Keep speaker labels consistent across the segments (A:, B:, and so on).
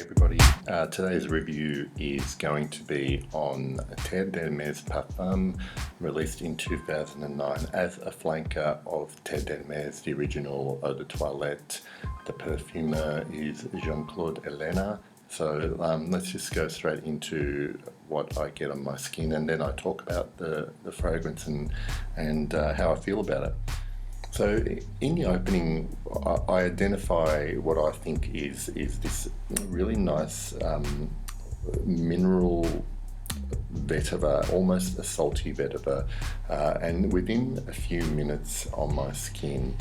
A: Hey everybody, today's review is going to be on Terre PARFUM, released in 2009 as a flanker of Terre, the original Eau de Toilette. The perfumer is Jean-Claude Elena. So let's just go straight into what I get on my skin, and then I talk about the fragrance and how I feel about it. So in the opening, I identify what I think is this really nice mineral vetiver, almost a salty vetiver, and within a few minutes on my skin,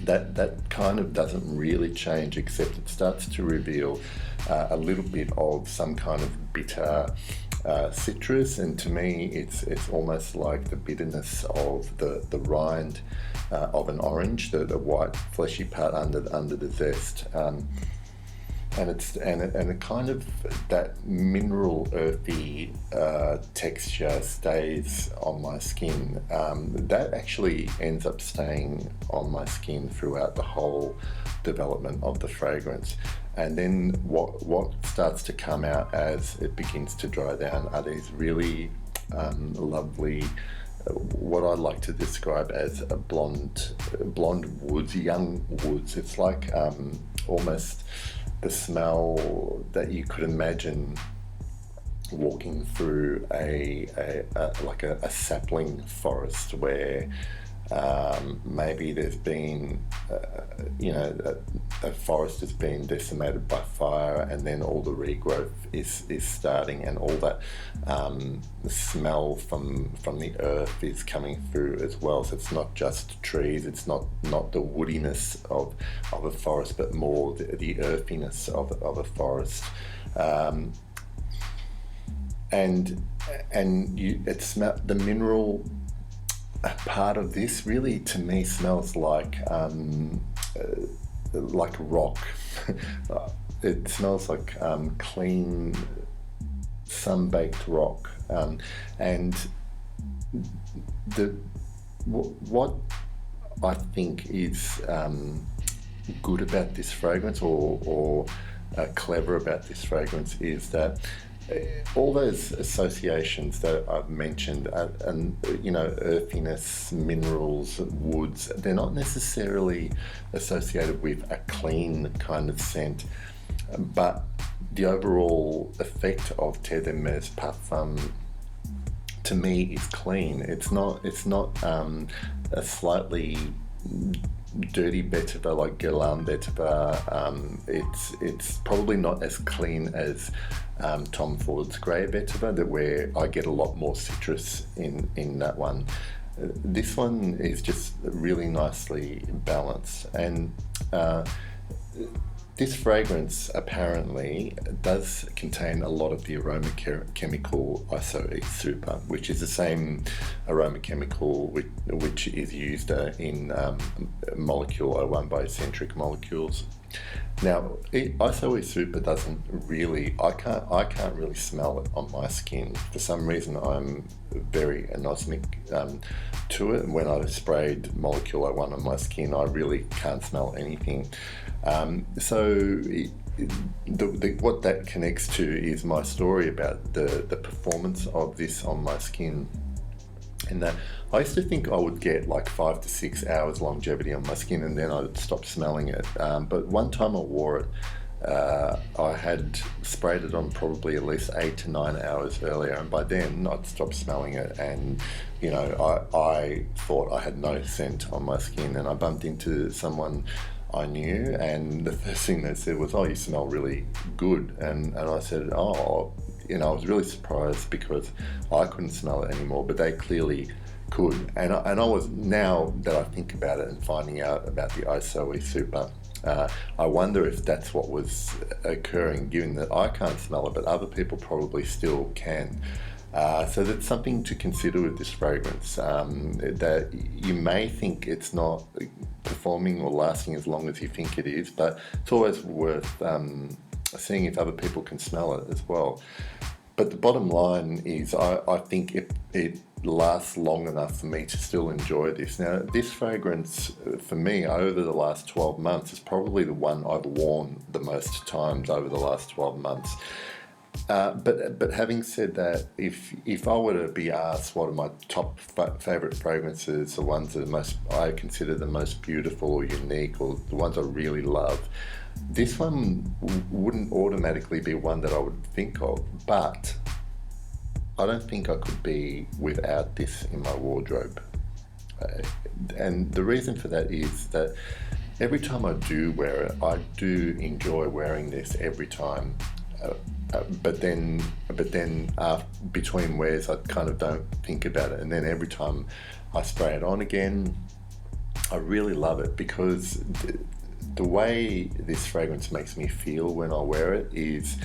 A: that kind of doesn't really change, except it starts to reveal a little bit of some kind of bitter citrus, and to me it's almost like the bitterness of the rind of an orange, the white fleshy part under the zest, and it kind of, that mineral earthy texture stays on my skin. That actually ends up staying on my skin throughout the whole development of the fragrance. And then what starts to come out as it begins to dry down are these really lovely, what I like to describe as a blonde woods, young woods. It's like almost the smell that you could imagine walking through a sapling forest where maybe there's been a forest has been decimated by fire, and then all the regrowth is starting, and all that smell from the earth is coming through as well. So it's not just trees, it's not the woodiness of a forest, but more the earthiness of a forest. The mineral part of this really, to me, smells like rock. It smells like clean, sun-baked rock, and what I think is good about this fragrance, or clever about this fragrance, is that all those associations that I've mentioned, and earthiness, minerals, woods, they're not necessarily associated with a clean kind of scent, but the overall effect of Terre PARFUM, to me, is clean. It's not a slightly dirty vetiver like Guerlain vetiver. It's probably not as clean as Tom Ford's grey vetiver, where I get a lot more citrus in that one. This one is just really nicely balanced, and this fragrance apparently does contain a lot of the aroma chemical Iso-E Super, which is the same aroma chemical which is used in molecule 01 by Centric Molecules. Now, Iso-E Super doesn't really, I can't really smell it on my skin. For some reason, I'm very anosmic to it. When I sprayed molecule 01 on my skin, I really can't smell anything. What that connects to is my story about the performance of this on my skin. And that I used to think I would get like 5 to 6 hours longevity on my skin, and then I'd stop smelling it. But one time I wore it, I had sprayed it on probably at least 8 to 9 hours earlier, and by then I'd stopped smelling it, and I thought I had no scent on my skin. And I bumped into someone I knew, and the first thing they said was, "Oh, you smell really good," and I said, "Oh." I was really surprised because I couldn't smell it anymore, but they clearly could. And I was, now that I think about it and finding out about the Iso-E Super, I wonder if that's what was occurring, given that I can't smell it, but other people probably still can. So that's something to consider with this fragrance, that you may think it's not performing or lasting as long as you think it is, but it's always worth seeing if other people can smell it as well. But the bottom line is, I think it lasts long enough for me to still enjoy this. Now, this fragrance for me over the last 12 months is probably the one I've worn the most times over the last 12 months. But having said that, if I were to be asked what are my top favorite fragrances, the ones that I consider the most beautiful or unique, or the ones I really love, this one wouldn't automatically be one that I would think of. But I don't think I could be without this in my wardrobe. And the reason for that is that every time I do wear it, I do enjoy wearing this every time. But then between wears, I kind of don't think about it. And then every time I spray it on again, I really love it, because the way this fragrance makes me feel when I wear it is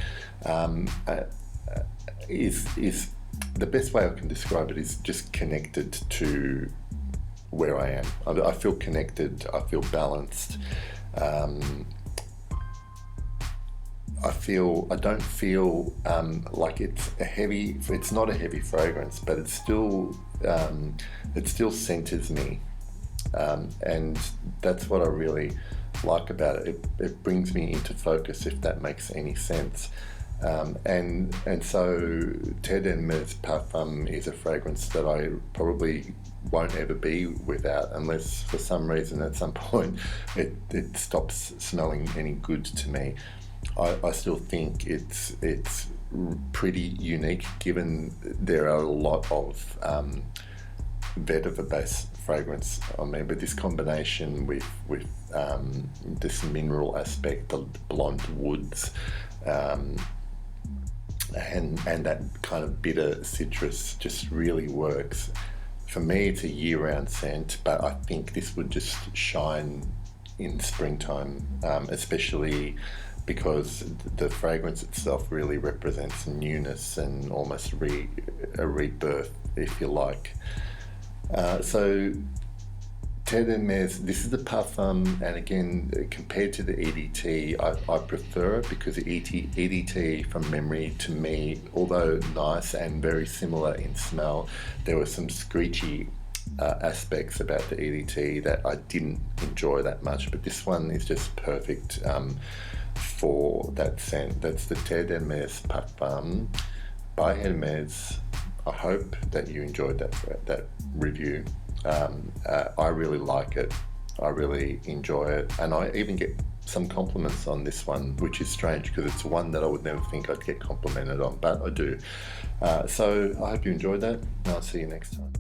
A: the best way I can describe it is just connected to where I am. I feel connected. I feel balanced. I don't feel like it's not a heavy fragrance, but it still centers me, and that's what I really like about it. It brings me into focus, if that makes any sense. And so Terre Hermes PARFUM is a fragrance that I probably won't ever be without, unless for some reason at some point it stops smelling any good to me. I still think it's pretty unique, given there are a lot of vetiver-based fragrance on there, but this combination with this mineral aspect, the blonde woods, and that kind of bitter citrus just really works. For me, it's a year-round scent, but I think this would just shine in springtime, especially because the fragrance itself really represents newness and almost a rebirth, if you like. So Terre Hermes, this is the PARFUM, and again, compared to the EDT, I prefer it, because the EDT from memory, to me, although nice and very similar in smell, there were some screechy aspects about the EDT that I didn't enjoy that much, but this one is just perfect for that scent. That's the Terre Hermes PARFUM by Hermes. I hope that you enjoyed that review. I really like it. I really enjoy it, and I even get some compliments on this one, which is strange because it's one that I would never think I'd get complimented on, but I do. So I hope you enjoyed that, and I'll see you next time.